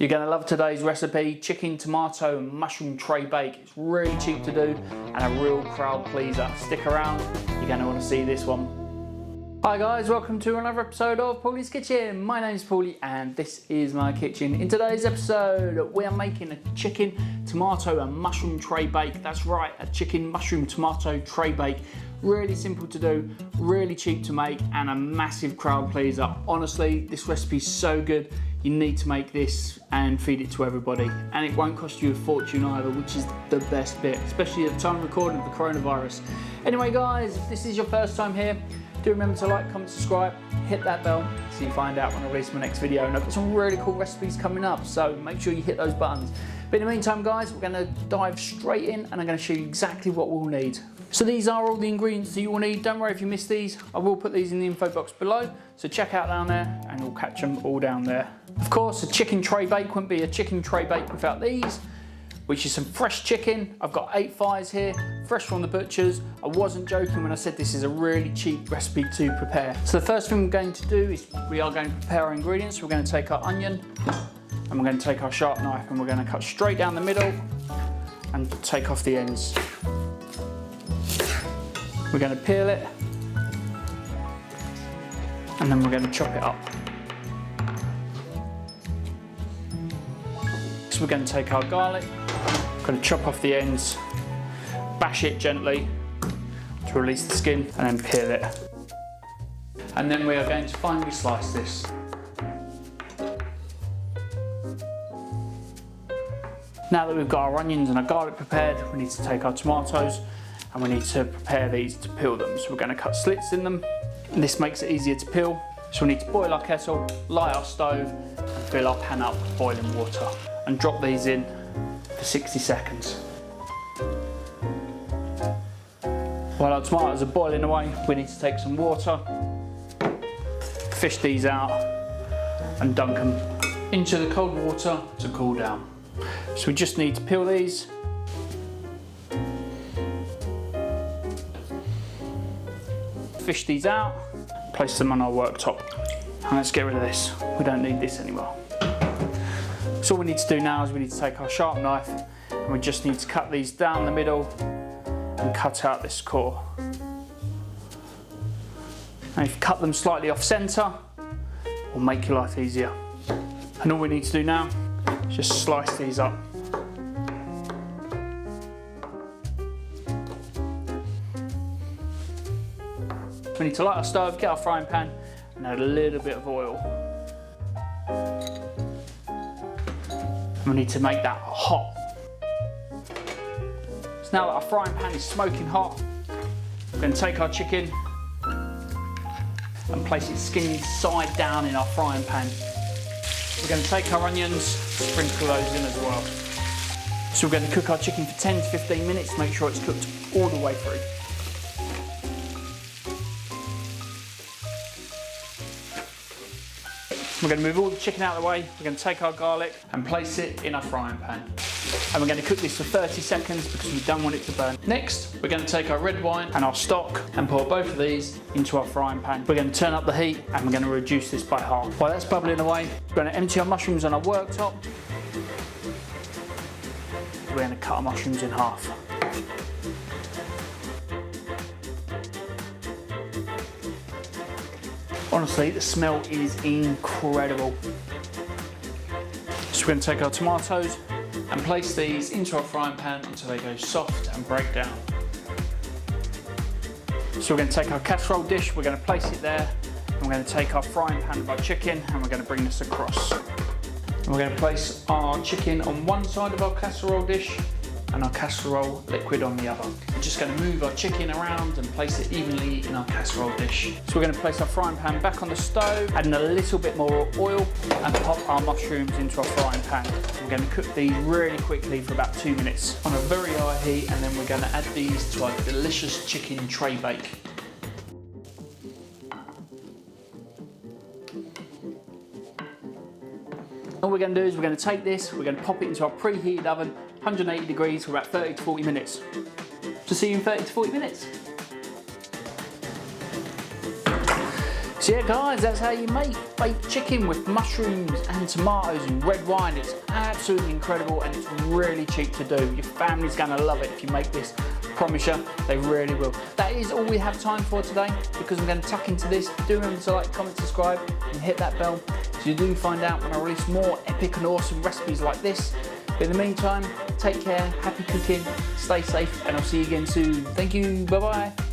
You're going to love today's recipe, chicken, tomato and mushroom tray bake. It's really cheap to do and a real crowd pleaser. Stick around, you're going to want to see this one. Hi guys, welcome to another episode of Paulie's Kitchen. My name is Paulie and this is my kitchen. In today's episode, we are making a chicken, tomato and mushroom tray bake. That's right, a chicken, mushroom, tomato tray bake. Really simple to do, really cheap to make and a massive crowd pleaser. Honestly, this recipe is so good. You need to make this and feed it to everybody. And it won't cost you a fortune either, which is the best bit, especially at the time of recording of the coronavirus. Anyway guys, if this is your first time here, do remember to like, comment, subscribe, hit that bell so you find out when I release my next video. And I've got some really cool recipes coming up, so make sure you hit those buttons. But in the meantime guys, we're gonna dive straight in and I'm gonna show you exactly what we'll need. So these are all the ingredients that you will need. Don't worry if you missed these. I will put these in the info box below. So check out down there and we'll catch them all down there. Of course, a chicken tray bake wouldn't be a chicken tray bake without these, which is some fresh chicken. I've got 8 thighs here, fresh from the butchers. I wasn't joking when I said this is a really cheap recipe to prepare. So the first thing we're going to do is we are going to prepare our ingredients. We're going to take our onion and we're going to take our sharp knife and we're going to cut straight down the middle and take off the ends. We're going to peel it and then we're going to chop it up. So we're going to take our garlic, we're going to chop off the ends, bash it gently to release the skin and then peel it. And then we are going to finely slice this. Now that we've got our onions and our garlic prepared, we need to take our tomatoes and we need to prepare these to peel them. So we're going to cut slits in them and this makes it easier to peel. So we need to boil our kettle, light our stove and fill our pan up with boiling water and drop these in for 60 seconds. While our tomatoes are boiling away, we need to take some water, fish these out and dunk them into the cold water to cool down. So we just need to peel these. Fish these out, place them on our worktop. And let's get rid of this. We don't need this anymore. So all we need to do now is we need to take our sharp knife and we just need to cut these down the middle and cut out this core. And if you cut them slightly off center, it will make your life easier. And all we need to do now is just slice these up. We need to light our stove, get our frying pan and add a little bit of oil. We need to make that hot. So now that our frying pan is smoking hot, we're going to take our chicken and place it skin side down in our frying pan. We're going to take our onions, sprinkle those in as well. So we're going to cook our chicken for 10 to 15 minutes to make sure it's cooked all the way through. We're going to move all the chicken out of the way, we're going to take our garlic and place it in our frying pan. And we're going to cook this for 30 seconds because we don't want it to burn. Next, we're going to take our red wine and our stock and pour both of these into our frying pan. We're going to turn up the heat and we're going to reduce this by half. While that's bubbling away, we're going to empty our mushrooms on our worktop. We're going to cut our mushrooms in half. Honestly, the smell is incredible. So we're going to take our tomatoes and place these into our frying pan until they go soft and break down. So we're going to take our casserole dish, we're going to place it there, and we're going to take our frying pan of our chicken and we're going to bring this across. And we're going to place our chicken on one side of our casserole dish and our casserole liquid on the other. We're just going to move our chicken around and place it evenly in our casserole dish. So we're going to place our frying pan back on the stove, adding a little bit more oil and pop our mushrooms into our frying pan. We're going to cook these really quickly for about 2 minutes on a very high heat and then we're going to add these to our delicious chicken tray bake. All we're going to do is we're going to take this, we're going to pop it into our preheated oven, 180 degrees for about 30 to 40 minutes. So see you in 30 to 40 minutes. So yeah guys, that's how you make baked chicken with mushrooms and tomatoes and red wine. It's absolutely incredible and it's really cheap to do. Your family's gonna love it if you make this. Promise you, they really will. That is all we have time for today because I'm going to tuck into this. Do remember to like, comment, subscribe and hit that bell so you do find out when I release more epic and awesome recipes like this. But in the meantime, take care, happy cooking, stay safe, and I'll see you again soon. Thank you, bye bye.